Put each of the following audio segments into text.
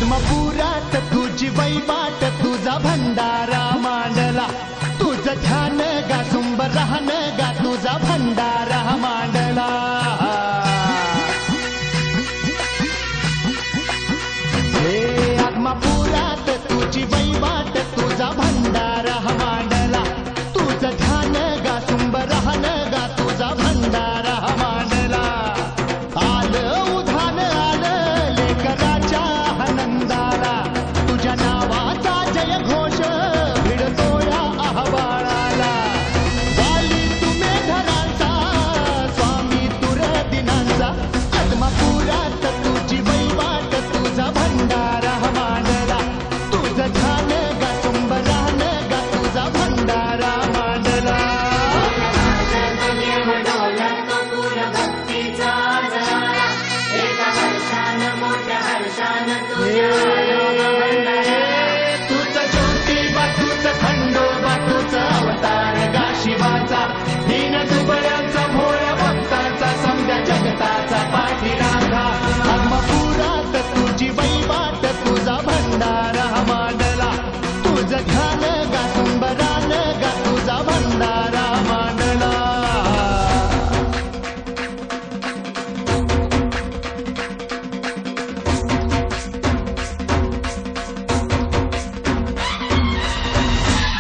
आत्मपुरात तुझी वैवाट तुझा भंडारा मांडला तुझं ध्यान गा सुंब राहन गा तुझा भंडारा मांडला हे आत्मपुरात तुझी वैवाट तुझा भंडारा मांडला तुझं ध्यान गा सुंब राहन गा तुझा भंडारा मांडला आलं उधान आलं लेकराच्या आनंदाला तुझ्या नावाचा जय घोष भिडतो या आव्हानाला वाली तुम्ही धरांचा स्वामी तुर दिनांचा आत्मपुरात तुझी वैवाट तुझा भंडारा मांडला तुझं ध्यान गा सुंब राहन गा तुझा भंडारा मांडला तुझं ज्योतिबा तुझं खंडोबा तुझं अवतार गा शिवाचा दीन दुबळ्यांचा भोळ भक्तांचा समद्या जगताचा पाठीराखा आत्मपुरात तुझी वैवाट तुझा भंडारा मांडला तुझं ध्यान गा सुंब राहन गा तुझा भंडारा मांडला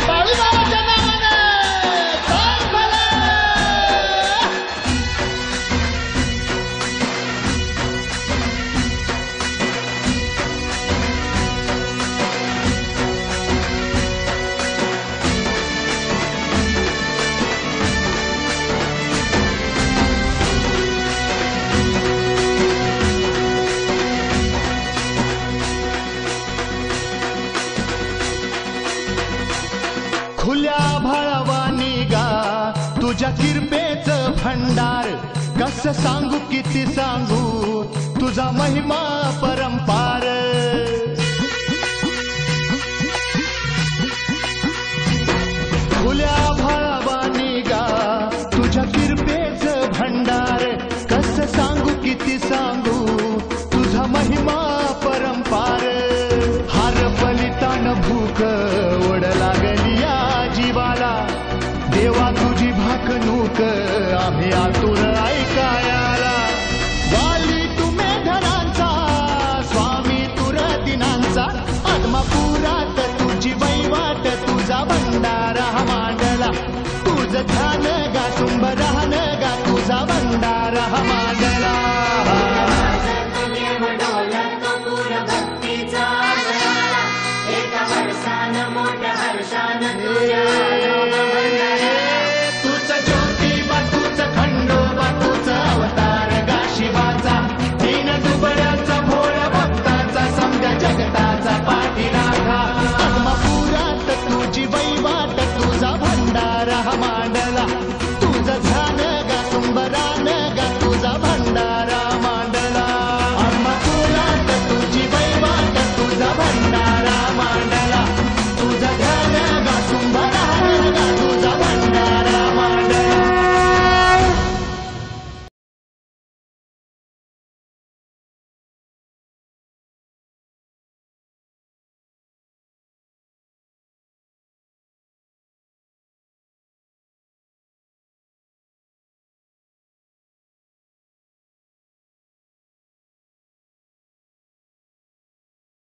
बाळूमामाच्या नावानं काम भलं. खुल्या भाळवानी गा तुझ्या किरपेचं भंडार कसं सांगू किती सांगू तुझा महिमा परंपार खुल्या भाळवानी गा तुझ्या किरपेचं भंडार कसं सांगू किती सांगू तुझा महिमा परंपार हार बलितान भूक ओढ लागली या जीवाला देवा तुझी भाकणूक आम्ही आतुर ऐकायाला वाली तुम्ही धरांचा स्वामी तुर दिनांचा आत्मपुरात तुझी वैवाट तुझा भंडारा मांडला तुझं ध्यान गा सुंब राहन गा तुझा भंडारा मांडला एका वर्षानं मोठ्या हर्षानं तुझ्या